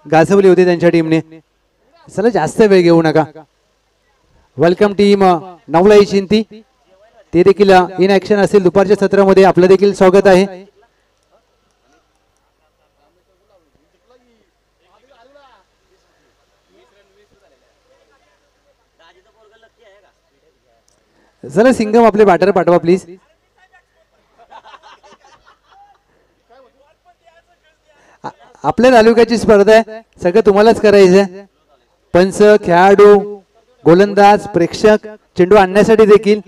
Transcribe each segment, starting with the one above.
गाजवली होती त्यांच्या टीमने. चला जास्त वेळ घेऊ नका. वेलकम टीम नवलाई चिंती, ते देखील इन ऍक्शन असेल दुपारच्या सत्रामध्ये. आपलं देखील स्वागत आहे. चला सिंगम आपले बॅटर पाठवा प्लीज. आपल्या तालुक्याची स्पर्धा आहे, सगळं तुम्हालाच करायचंय. पंच, खेळाडू, गोलंदाज, प्रेक्षक, चेंडू आणण्यासाठी देखील.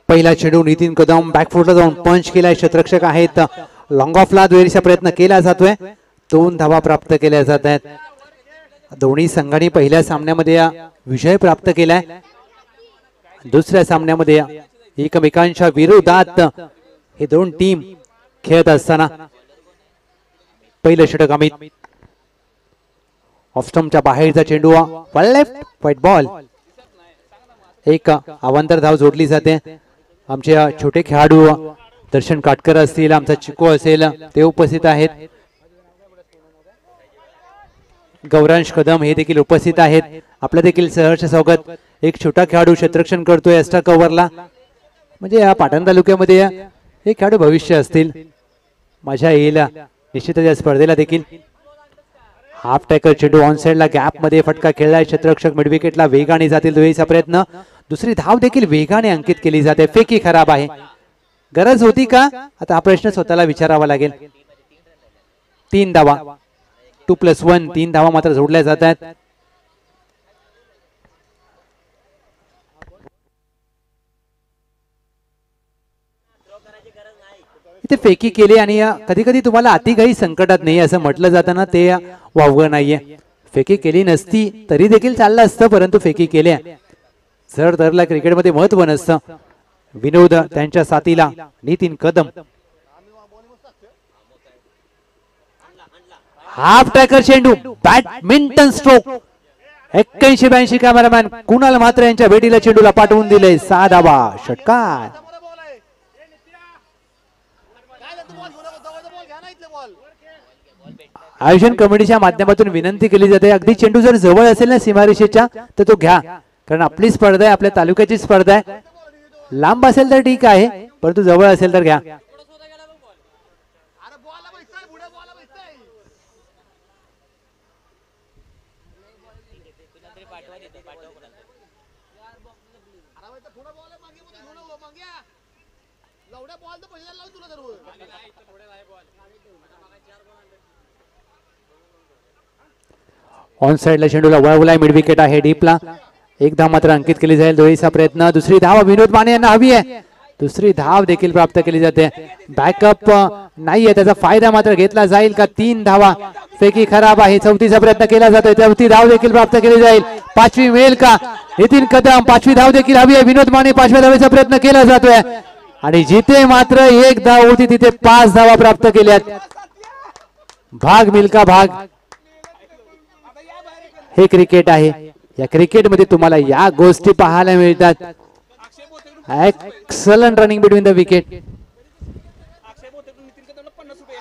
पहिला चेंडू नितीन कदम बॅकफुटला जाऊन पंच केलाय. क्षेत्ररक्षक आहेत. लॉंग ऑफला दुहेरीचा प्रयत्न केला जातोय. 2 धावा प्राप्त केल्या जात आहेत. दोन्ही संघांनी पहिल्या सामन्यामध्ये विजय प्राप्त केलाय. दुसऱ्या सामन्यामध्ये एकमेकांच्या विरोधात हे दोन टीम खेळत असताना पहिलं षटक अमित. ऑफ स्टंपच्या बाहेरचा चेंडू लेफ्ट व्हाईट बॉल. एक अवांतर धाव जोडली जाते. आमचे छोटे खेळाडू दर्शन काटकर असतील, आमचा चिको असेल, ते उपस्थित आहेत. गौरांश कदम हे देखील उपस्थित आहेत. आपलं देखील सहर्ष स्वागत. एक छोटा खेळाडू क्षेत्ररक्षण करतोय एक्स्ट्रा कव्हरला. म्हणजे या पाटण तालुक्यामध्ये हे खेळाडू भविष्य असतील. मजा येईल निश्चितच या स्पर्धेला देखील. हाफ टॅकर चेंडू ऑन साइडला गॅप मध्ये फटका खेळलाय. क्षेत्ररक्षक मिड विकेटला वेगाने जातील. दुहेरीचा प्रयत्न. दुसरी धाव देखील वेगाने अंकित केली जाते. फेकी खराब आहे. गरज होती का, आता हा प्रश्न स्वतःला विचारावा लागेल. 3 धावा 2+1. 3 धावा मात्र जोडल्या जात आहेत. इथे फेकी केली आणि कधी कधी तुम्हाला अति काही संकटात नाही असं म्हटलं जाताना ते वावगं नाहीये. फेकी केली नसती तरी देखील चाललं असतं, परंतु फेकी केल्या. जर धरला क्रिकेटमध्ये महत्व नसतं. विनोद त्यांच्या साथीला नितीन कदम. हाफ टॅकर चेंडू बॅडमिंटन स्ट्रोक. 81-82 कॅमेरामॅन कुणाल मात्र यांच्या भेटीला चेंडूला पाठवून दिले. 6 धावा षटकार. आयोजन कमिटीच्या माध्यमातून विनंती केली जाते, अगदी चेंडू जर जवळ असेल ना सीमारेषेच्या तर तो घ्या, कारण आपली स्पर्धा आहे, आपल्या तालुक्याची स्पर्धा आहे. लांब असेल तर ठीक आहे, परंतु जवळ असेल तर घ्या. ऑन साइडला चेंडूला वळवलाय. मिड विकेट आहे डीपला. एक धाव मात्र अंकित केली जाईल. दोहीचा प्रयत्न. दुसरी धाव विनोद माने यांना हवी आहे. दुसरी धाव देखील प्राप्त केली जाते. बॅकअप नाहीये, त्याचा फायदा मात्र घेतला जाईल का. 3 धावा. फेकी खराब आहे. चौथीचा प्रयत्न केला जातोय. चौथी धाव देखील प्राप्त केली जाईल. 5वी मिळेल का. नितीन कदम 5वी धाव देखील हवी आहे. विनोद माने 5व्या धावेचा प्रयत्न केला जातोय आणि जिथे मात्र 1 धाव होती तिथे 5 धावा प्राप्त केल्यात. भाग मिल्का भाग. हे क्रिकेट आहे. या क्रिकेटमध्ये तुम्हाला या गोष्टी पाहायला मिळतात. Excellent running between the wicket.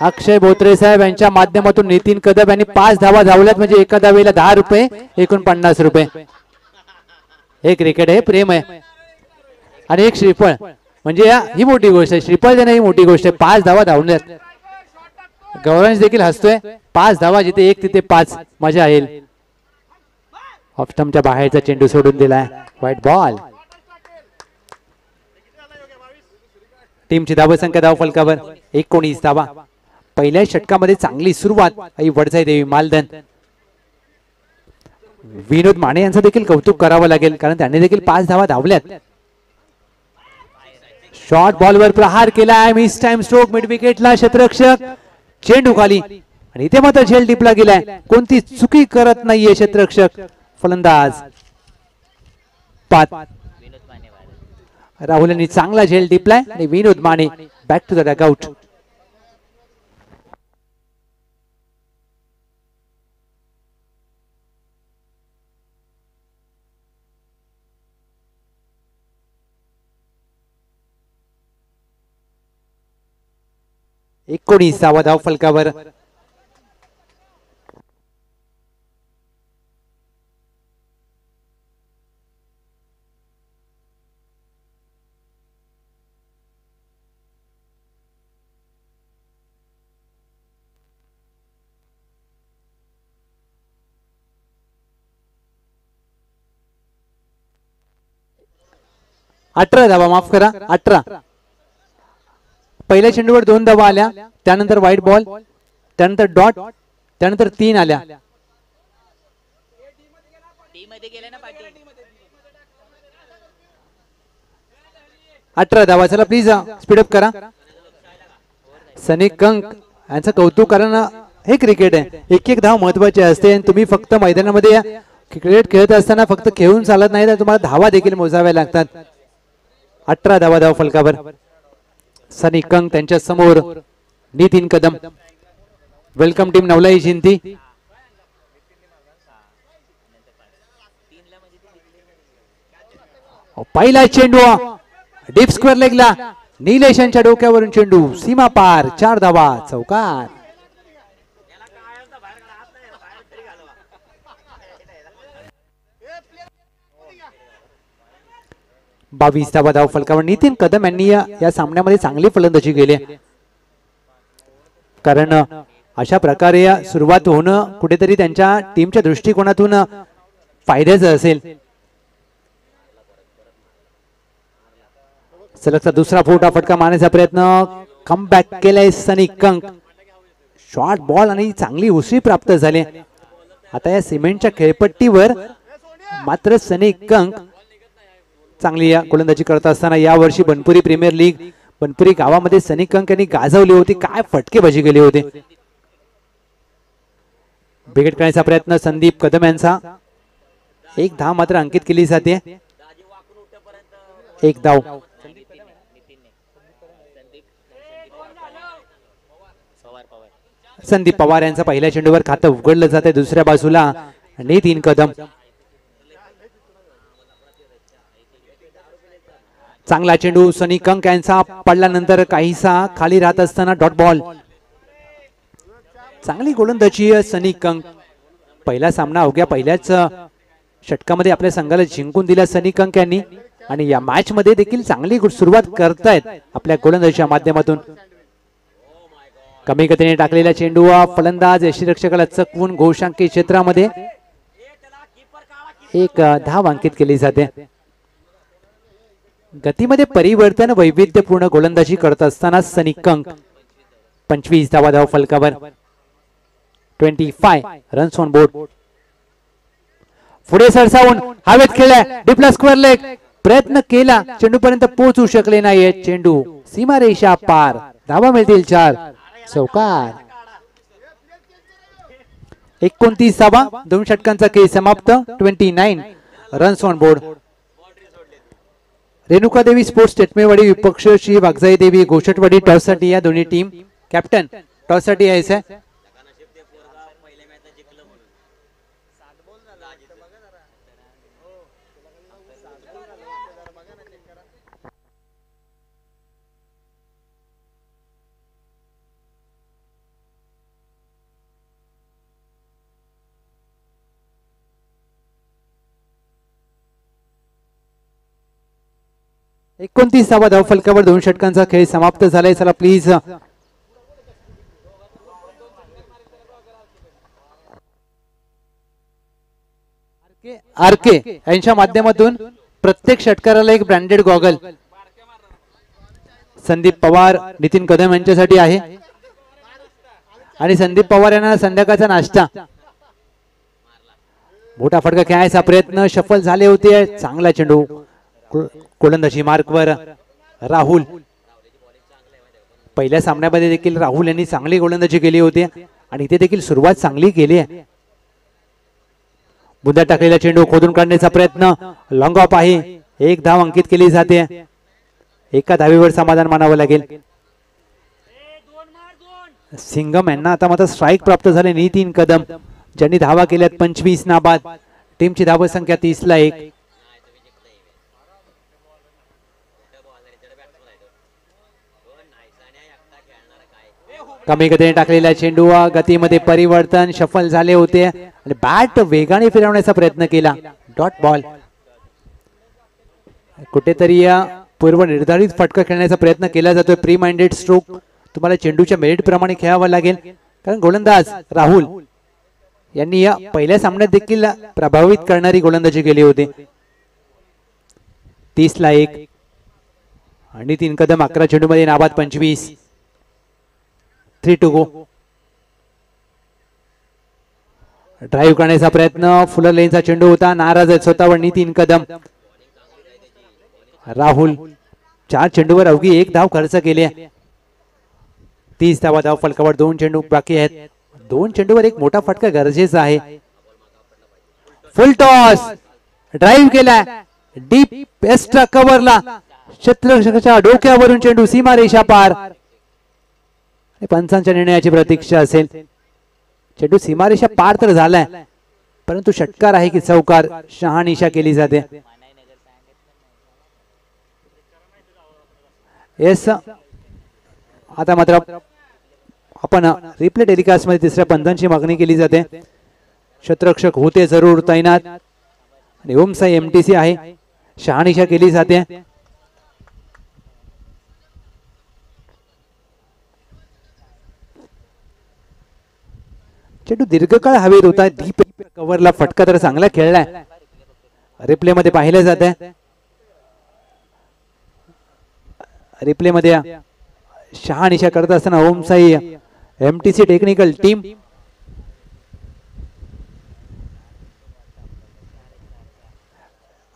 Akshay Botre saheb यांच्या माध्यमातून नितीन कदम यांनी 5 धावा धावल्यात, म्हणजे एका धावेला 10 रुपये, एकूण 50 रुपये. हे क्रिकेट आहे, प्रेम आहे. आणि एक श्रीफळ. म्हणजे ही मोठी गोष्ट आहे, श्रीपाल देणं ही मोठी गोष्ट आहे. 5 धावा धावल्यात. गौरांश देखील हसतोय. 5 धावा जिथे 1 तिथे 5, मजा येईल. ऑफ स्टंपच्या बाहेरचा चेंडू सोडून दिलाय. White ball. टीमची धावसंख्या धाव फलकावर 19 धावा. पहिल्या षटकामध्ये चांगली सुरुवात आई वडजाई देवी मालधन. विनोद माने यांचं देखील कौतुक करावं लागेल, कारण त्यांनी देखील 5 धावा धावल्यात. शॉर्ट बॉलवर प्रहार केलाय. मिस टाइम स्ट्रोक मिड विकेटला. क्षेत्ररक्षक चेंडू खाली आणि इथे मात्र झेल टिपला गेलाय. कोणती चुकी करत नाहीये क्षेत्ररक्षक. फलंदाज पात. राहुल यांनी चांगला झेल टिपलाय आणि Vinod Mane back to the dugout. एकोणीसावा धाव फलकावर. अठरा धावा, माफ करा 18. पहिल्या चेंडूवर 2 धावा आल्या, त्यानंतर व्हाईट बॉल, त्यानंतर डॉट, त्यानंतर 3 आल्या. 18 धावा. चला प्लीज स्पीडअप करा. सनी कंक यांचं कौतुक, कारण हे क्रिकेट आहे. एक धाव महत्वाची असते आणि तुम्ही फक्त मैदानामध्ये क्रिकेट खेळत असताना फक्त खेळून चालत नाही, तर तुम्हाला धावा देखील मोजाव्या लागतात. 18 धावा धाव फलकावर. सनी कंक त्यांच्या समोर नितीन कदम. Welcome team नवलाई Jinti. पहिला चेंडू डीप स्क्वेअर लेगला. निलेश यांच्या डोक्यावरून चेंडू सीमा पार. 4 धावा, चौकार. बावीस धावा धाव फलकावर. नितीन कदम यांनी या सामन्यामध्ये चांगली फलंदाजी केली, कारण अशा प्रकारे सुरुवात होणं कुठेतरी त्यांच्या टीमच्या दृष्टिकोनातून फायद्याचं असेल. सलगचा दुसरा फोटा फटका मारण्याचा प्रयत्न. कमबॅक केलाय सनी कंक. शॉर्ट बॉल आणि चांगली उसळी प्राप्त झाली. आता या सिमेंटच्या खेळपट्टीवर मात्र सनी कंक चांगली गोलंदाजी करत असताना यावर्षी बनपुरी प्रीमियर लीग बनपुरी गावामध्ये सनी कंक यांनी गाजवली होती. काय फटकेबाजी केली होती. बिघट करण्याचा प्रयत्न संदीप कदम यांचा. 1 धाव मात्र अंकित केली जाते. 1 धाव. संदीप पवार यांचा पहिल्या चेंडूवर खातं उघडलं जाते. दुसऱ्या बाजूला नितीन कदम. चांगला चेंडू सनी कंक यांचा पडल्यानंतर काहीसा खाली राहत असताना डॉट बॉल. चांगली गोलंदाजी सनी कंक. पहिला सामना अवघ्या पहिल्याच षटकामध्ये आपल्या संघाला जिंकून दिला सनी कंक यांनी, आणि या मॅच मध्ये देखील चांगली सुरुवात करतायत आपल्या गोलंदाजीच्या माध्यमातून. कमी गतीने टाकलेला चेंडू फलंदाज यष्टीरक्षकाला चकवून घोषांकी क्षेत्रामध्ये 1 धाव अंकित केली जाते. गतीमध्ये परिवर्तन, वैविध्यपूर्ण गोलंदाजी करत असताना सनी कंक 25 धावा धाव फलकावर. 25 रन्स ऑन बोर्ड. पुढे सरसावून हवेत खेळलाय. डिप्ला स्क्वेअर लेग. प्रयत्न केला, चेंडू पर्यंत पोहोचू शकले नाहीये. चेंडू सीमारेषा पार. धावा मिळतील 4, चौकार. 29 धावा. 2 षटकांचा खेळ समाप्त. 29 runs on board. Renuka Devi sports टेटमेवाडी विपक्ष श्री वागजाई देवी गोशटवाडी. टॉस साठी या दोन्ही टीम. कॅप्टन टॉस साठी यायचं. 29 धाव फलकावर 2 षटकांचा खेळ समाप्त झालाय. चला प्लीज आरके यांच्या माध्यमातून प्रत्येक षटकाराला एक ब्रँडेड गॉगल संदीप पवार नितीन कदम यांच्यासाठी आहे. आणि संदीप पवार यांना संध्याकाळचा नाश्ता. मोठा फटका खेळायचा प्रयत्न सफल झाले होते. चांगला चेंडू गोलंदाजी मार्कवर राहुल. पहिल्या सामन्यामध्ये देखील राहुल यांनी चांगली गोलंदाजी केली होती आणि इथे देखील सुरुवात चांगली केली आहे. बुद्धा टाकलेला चेंडू खोदून काढण्याचा प्रयत्न लॉंग ऑफ आहे. 1 धाव अंकित केली जाते. एका धावीवर समाधान मानावं लागेल. सिंगम यांना आता मात्र स्ट्राईक प्राप्त झाले. नितीन कदम ज्यांनी धावा केल्यात 25 नाबाद. टीमची धाव संख्या 30-1. कमी गतीने टाकलेला चेंडू गतीमध्ये परिवर्तन सफल झाले होते आणि बॅट वेगाने फिरवण्याचा प्रयत्न केला. Dot ball. कुठेतरी पूर्व निर्धारित फटका खेळण्याचा प्रयत्न केला जातोय. प्री माइंडेड स्ट्रोक तुम्हाला चेंडूच्या मेरिट प्रमाणे खेळावं लागेल कारण गोलंदाज राहुल यांनी या पहिल्या सामन्यात देखील प्रभावित करणारी गोलंदाजी केली होती. 30-1 आणि नितीन कदम 11 चेंडू मध्ये नाबाद 25. 3 to go. ड्राईव्ह करण्याचा प्रयत्न फुलर लेनचा चेंडू होता. नाराज आहे स्वतःवर नितीन कदम. राहुल 4 चेंडूवर अवघी 1 धाव खर्च केली. 30 धाव फलकावर 2 चेंडू बाकी आहेत. 2 चेंडूवर एक मोठा फटका गरजेचा आहे. फुल टॉस ड्राईव्ह केलाय डीप एक्स्ट्रा कव्हरला. क्षेत्ररक्षकाच्या डोक्यावरून चेंडू सीमारेषा पार. पंचांच्या निर्णयाची प्रतीक्षा असेल. चेंडू सीमारेषा पार तर झालाय परंतु षटकार आहे की चौकार शहानिशा केली जाते. येस आता मात्र आपण रिप्ले टेलिकास्ट मध्ये 3ऱ्या पंचांची मागणी केली जाते. क्षेत्ररक्षक होते जरूर तैनात आणि ओम साई एमटीसी आहे. शहानिशा केली जाते. चेंडू दीर्घकाळ हवेत होता. डीप कव्हरला फटका तर चांगला खेळलाय. रिप्ले मध्ये पाहिलं जात आहे. रिप्ले मध्ये शहानिशा करत असताना ओम साई एमटीसी टेक्निकल टीम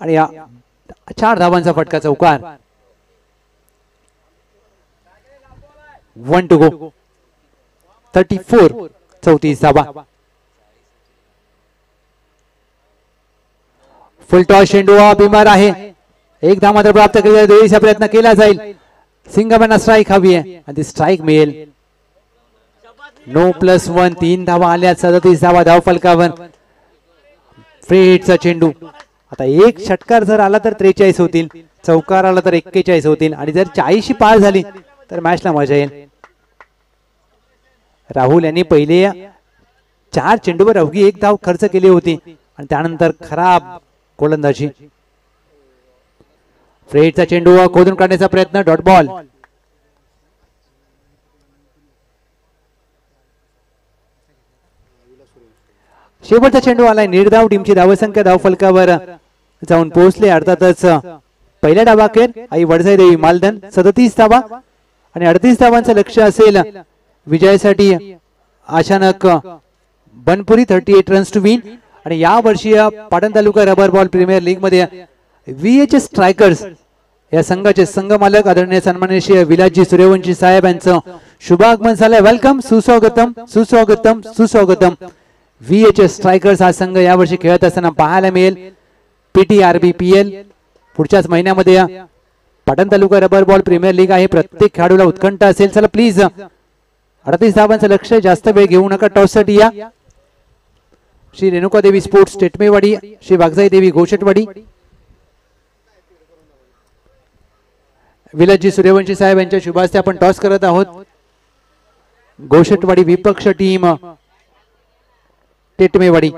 आणि 4 धावांचा फटका चौकार. 1 to go. 34. 34 धावा. फुल टॉस चेंडू बिमार आहे. 1 धाव मात्र प्राप्त केला. प्रयत्न केला जाईल. सिंगम स्ट्राईक हवी आहे आणि स्ट्राईक मिळेल. 9+1 3 धावा आल्या. 37 धाव फलकावर. फ्री हिटचा चेंडू. आता एक षटकार जर आला तर 43 होतील. चौकार आला तर 41 होतील आणि जर 40शी पार झाली तर मॅचला मजा येईल. राहुल यांनी पहिले 4 चेंडूवर अवघी 1 धाव खर्च केली होती आणि त्यानंतर खराब गोलंदाजी. फ्रेडचा चेंडू खोदून काढण्याचा प्रयत्न. Dot ball. शेवटचा चेंडू आलाय. निर्धाव. टीमची धावसंख्या धाव फलकावर जाऊन पोहोचले. अर्थातच पहिल्या डावाखेर आई वडजाई देवी मालधन 37 धावा आणि 38 धावांचं लक्ष असेल विजयासाठी. अचानक बनपुरी 38 रन्स टू विन. आणि या वर्षी पाटण तालुका रबर बॉल प्रीमियर लीग मध्ये VHS स्ट्रायकर्स या संघाचे संघ मालक आदरणीय सन्माननीय श्री विलासजी सूर्यवंशी साहेब यांचं शुभ आगमन झालंय. वेलकम. सुस्वागतम सुस्वागतम सुस्वागतम. VHS स्ट्रायकर्स हा संघ यावर्षी खेळत असताना पाहायला मिळेल. PTRBPL पुढच्याच महिन्यामध्ये पाटण तालुका रबर बॉल प्रीमियर लीग आहे. प्रत्येक खेळाडूला उत्कंठ असेल. चला प्लीज 38 धावांचं लक्ष. जास्त वेळ घेऊ नका. टॉससाठी या. श्री रेणुका देवी स्पोर्ट्स टेटमेवाडी, श्री वाघजाई देवी गोशेटवाडी, विलासजी सूर्यवंशी साहेब यांच्या शुभ हस्ते आपण टॉस करत आहोत. गोशेटवाडी विपक्ष टीम टेटमेवाडी.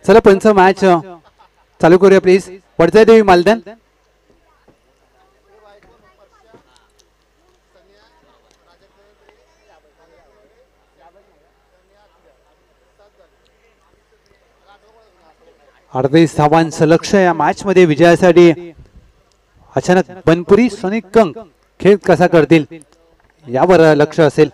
चला पंच मॅच चालू करूया प्लीज. वडजाई देवी मालदन. अडतीस धावांचं लक्ष या मॅच मध्ये विजयासाठी. अचानक बनपुरी सनी कंक खेळ कसा करतील यावर लक्ष असेल.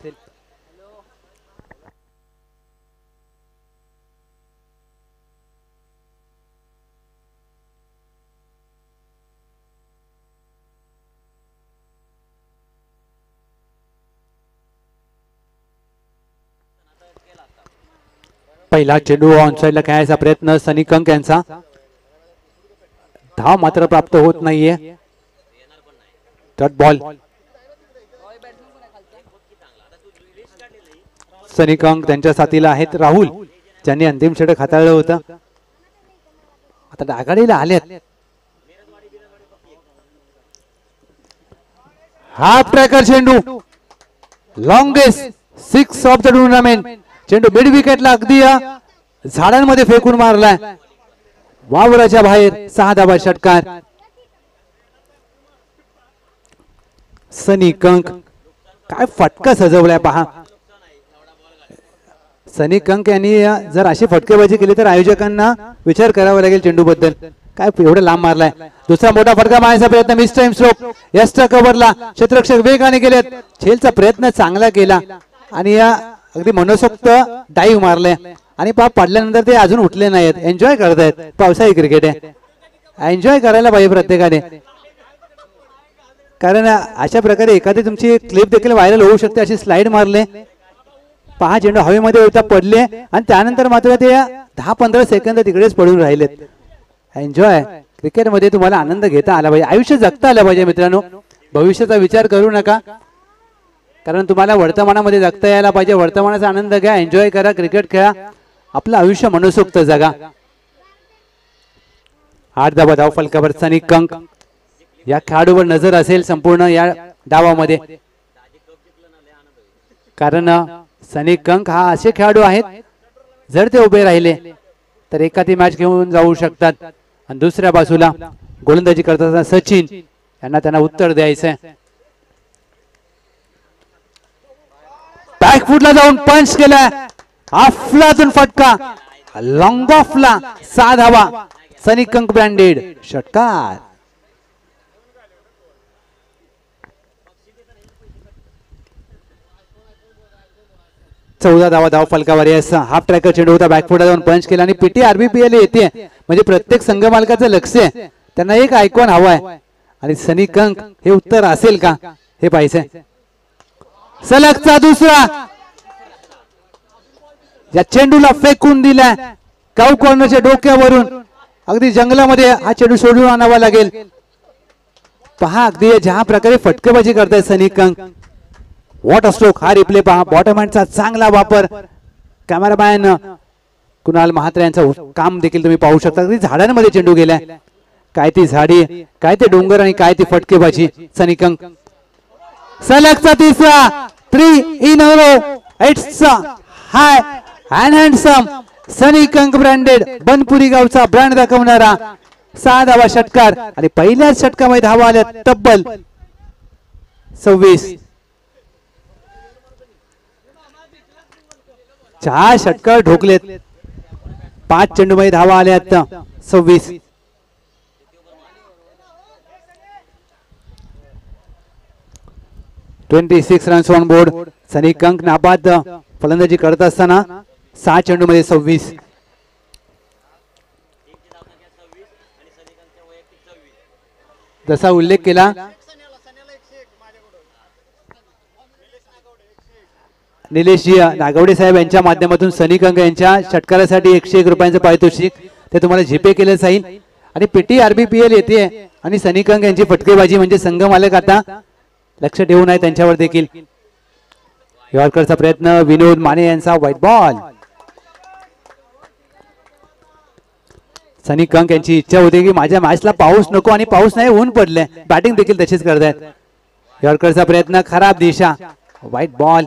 पहिला चेंडू ऑन साइडला खेळायचा प्रयत्न सनी कंक यांचा. धाव मात्र प्राप्त होत नाहीये. Dot ball. सनी कंक त्यांच्या साथीला आहेत राहुल ज्यांनी अंतिम षटक हाताळलं होतं. आता आघाडीला आलेत. हाफ ट्रॅकर चेंडू. Longest 6 of the tournament. चेंडू मिड विकेटला अगदी झाडांमध्ये फेकून मारलाय. वावराच्या बाहेर 6 धावा षटकार. सनी कंक काय फटका सजवलाय पहा. सनी कंक यांनी जर अशी फटकेबाजी केली तर आयोजकांना विचार करावा लागेल चेंडू बद्दल. काय एवढं लांब मारलाय. दुसरा मोठा फटका मारायचा प्रयत्न मिस टाइम स्ट्रोक. एक्स्ट्रा कव्हरला क्षेत्ररक्षक वेगाने गेलेत. झेलचा प्रयत्न चांगला केला आणि या अगदी मनसोक्त डाईव्ह मारले आणि पाप पडल्यानंतर ते अजून उठले नाहीत. एन्जॉय करतायत. पावसाळी क्रिकेट आहे. एन्जॉय करायला पाहिजे प्रत्येकाने. कारण अशा प्रकारे एखादी तुमची क्लिप देखील व्हायरल होऊ शकते. अशी स्लाइड मारले पहा. चेंडू हवेमध्ये होता पडले आणि त्यानंतर मात्र ते 10-15 सेकंद तिकडेच पडून राहिलेत. एन्जॉय क्रिकेटमध्ये तुम्हाला आनंद घेता आला पाहिजे. आयुष्य जगता आलं पाहिजे मित्रांनो. भविष्याचा विचार करू नका. कारण तुम्हाला वर्तमानामध्ये जगता यायला पाहिजे. वर्तमानाचा आनंद घ्या. एन्जॉय करा. क्रिकेट खेळा. आपलं आयुष्य मनसोक्त जगा. 8 धावा धाव फलकावर सनी कंक. या खेळाडूवर नजर असेल संपूर्ण या डावामध्ये. कारण सनी कंक हा असे खेळाडू आहेत जर ते उभे राहिले तर एखादी मॅच घेऊन जाऊ शकतात. आणि दुसऱ्या बाजूला गोलंदाजी करताना सचिन यांना त्यांना उत्तर द्यायचंय. बॅकफुटला जाऊन पंच केलाय. अफलातून फटका. लॉंग ऑफला 6 धावा. सनी कंक ब्रँडेड षटकार. चौदा धावा धाव फलकावर. येस हाफ ट्रॅकर चेंडू होता. बॅकफुटला जाऊन पंच केला आणि पीटी आरबीपीएल येते. म्हणजे प्रत्येक संघ मालकाचं लक्ष आहे. त्यांना एक आयकॉन हवाय आणि सनी कंक हे उत्तर असेल का हे पाहिजे. सलगचा दुसरा. या चेंडूला फेकून दिलाय काऊ कॉर्नरच्या डोक्यावरून. अगदी जंगलामध्ये हा चेंडू सोडून आणावा लागेल. पहा अगदी ज्या प्रकारे फटकेबाजी करताय Sunny Kank. What a stroke. हा रिप्ले पहा. बॉटम हँडचा चांगला वापर. कॅमेरामॅन कुणाल महात्रे यांचा काम देखील तुम्ही पाहू शकता. अगदी झाडांमध्ये चेंडू गेलाय. काय ती झाडी, काय ते डोंगर आणि काय ती फटकेबाजी. सनी कंक सलगचा तिसरा. 3 in a row. It's high and handsome. Sunny Kank branded. Banpuri गावचा ब्रँड दाखवणारा 6 धावा षटकार. आणि पहिल्याच षटकामध्ये धावा आल्या तब्बल 26. 4 षटकार ठोकलेत. 5 चेंडूमध्ये धावा आल्या 26. (26 रन्स ऑन बोर्ड. सनी कंक नाबाद फलंदाजी करत असताना 6 चेंडूमध्ये 26. जसा उल्लेख केला निलेशजी नागवडे साहेब यांच्या माध्यमातून सनी कंक यांच्या षटकारासाठी 101 रुपयांचं पारितोषिक ते तुम्हाला जीपे केलं जाईल. आणि पीटी आरबीपीएल येते आणि सनी कंक यांची फटकेबाजी म्हणजे संघ मालक आता लक्ष ठेवून आहे त्यांच्यावर देखील. यॉर्करचा प्रयत्न. विनोद माने यांचा व्हाईट बॉल. सनी कंक यांची इच्छा होती की माझ्या मॅचला पाऊस नको आणि पाऊस नाही, ऊन पडले. बॅटिंग देखील तशीच करतायत. यॉर्करचा प्रयत्न. खराब दिशा. White ball.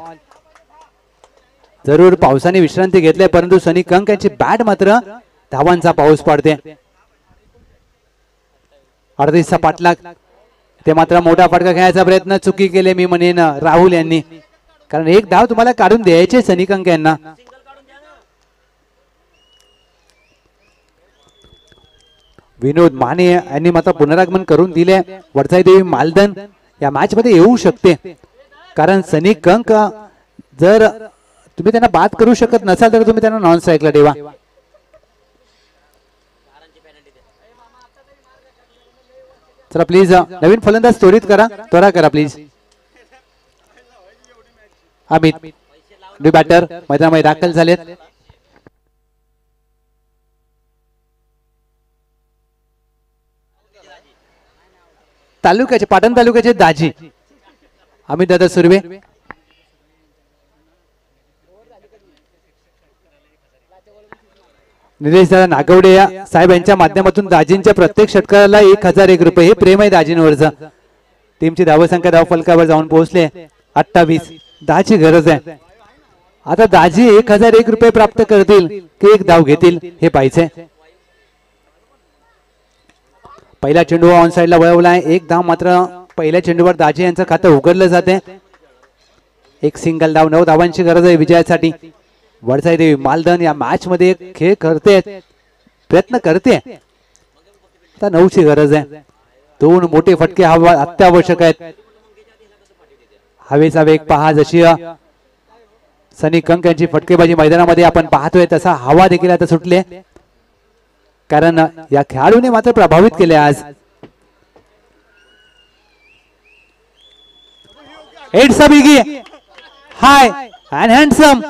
जरूर पावसाने विश्रांती घेतली परंतु सनी कंक यांची बॅट मात्र धावांचा पाऊस पडते. 38चा पाठलाग, ते मात्र मोठा फटका खेळायचा प्रयत्न चुकी केले मी म्हणेन राहुल यांनी, कारण एक धाव तुम्हाला काढून द्यायचे सनी कंक यांना. विनोद माने यांनी मात्र पुनरागमन करून दिले. वरसाई देवी मालदन या मॅच मध्ये येऊ शकते, कारण सनी कंक जर तुम्ही त्यांना बाद करू शकत नसाल तर तुम्ही त्यांना नॉन स्ट्राईकला ठेवा. चला प्लीज नवीन फलंदाज त्वरित करा, त्वरा करा प्लीज. अमित न्यू बॅटर मैदानामध्ये दाखल झालेत. तालुक्याचे पाटण तालुक्याचे दाजी अमित दादा सुर्वे, निलेश दादा नागवडे या साहेब यांच्या माध्यमातून दाजींच्या प्रत्येक षटकाराला 1001 रुपये हे प्रेम आहे दाजींवरचं. टीमची धावसंख्या धाव फलकावर जाऊन पोहोचले 28. 10ची गरज आहे. आता दाजी 1001 रुपये प्राप्त करतील की एक धाव घेतील हे पाहिजे. पहिला चेंडू ऑन साइडला वळवलाय. एक धाव मात्र पहिल्या चेंडूवर दाजी यांचं खातं उघडलं जाते. एक सिंगल धाव, 9 धावांची गरज आहे विजयासाठी. वरसाई देवी मालदन या मॅच मध्ये खेळ करते, प्रयत्न करते. आता 9ची गरज आहे. 2 मोठे फटके हवा अत्यावश्यक आहेत. हवेचा वेग पहा, जशी सनी कंक यांची फटकेबाजी मैदानामध्ये आपण पाहतोय तसा हवा देखील आता सुटले, कारण या खेळाडूने मात्र प्रभावित केले आज. It's a biggie high and handsome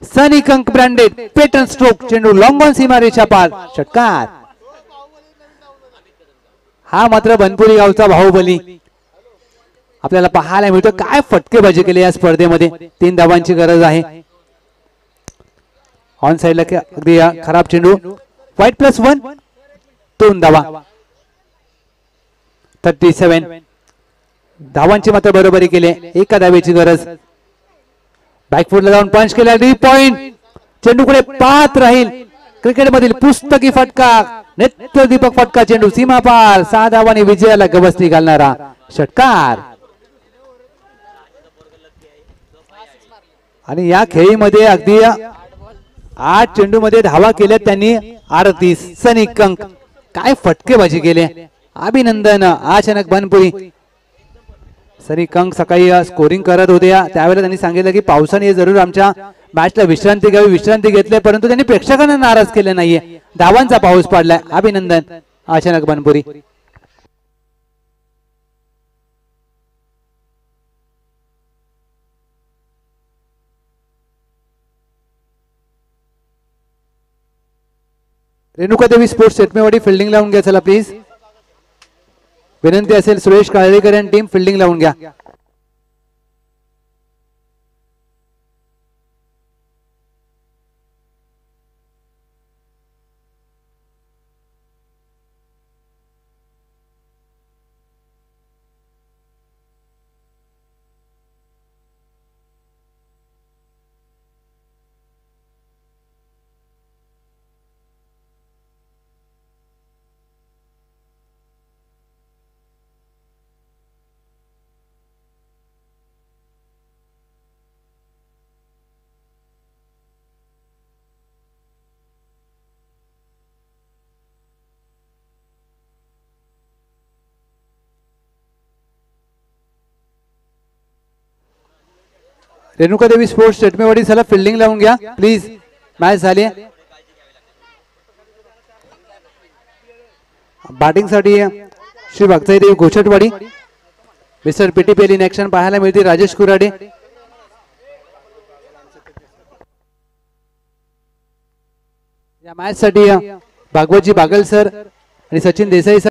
Sunny Kank branded pattern stroke. चेंडू लॉंग ऑन सीमारेषा पार, षटकार. हा मात्र बनपुरी गावचा बाहुबली आपल्याला पाहायला मिळतो. काय फटकेबाजी केली या स्पर्धेमध्ये. 3 धावांची गरज आहे. ऑन साइडला अगदी खराब चेंडू. व्हाईट +1, 2 धावा. 37 धावांची मात्र बरोबरी केले. एका धावेची गरज. बॅकफुटला जाऊन पंच केला, डी पॉइंट. चेंडूकडे पाहत राहील. क्रिकेटमधील पुस्तकी फटका, नेत्र दीपक फटका. चेंडू सीमा पार. 6 धावांनी विजयाला गवसणी घालणारा षटकार. आणि या खेळीमध्ये अगदी 8 चेंडू मध्ये धावा केल्या त्यांनी 38. सनी कंक काय फटकेबाजी केले. अभिनंदन. अचानक बनपुरी. सनी कंक सकाळी स्कोरिंग करत होते, त्यावेळेला त्यांनी सांगितलं की पावसाने जरूर आमच्या मॅचला विश्रांती घ्यावी, विश्रांती घेतली, परंतु त्यांनी प्रेक्षकांना नाराज केले नाहीये. धावांचा पाऊस पडलाय. अभिनंदन अचानक बनपुरी. रेणुका देवी स्पोर्ट्स चेटमेवाडी फिल्डिंग लावून घ्या. चला प्लीज विनंती असेल. सुरेश काळेकर आणि टीम फिल्डिंग लावून घ्या. रेणुका देवी स्पोर्ट्स चटमेवाडी चला फिल्डिंग लावून घ्या प्लीज. मॅच झाली. बॅटिंग साठी श्री भक्ताई देवी गोचटवाडी, मिस्टर पीटीपीएल इन ऍक्शन पाहायला मिळते. राजेश कुराडे. या मॅच साठी भागवतजी बागल सर आणि सचिन देसाई सर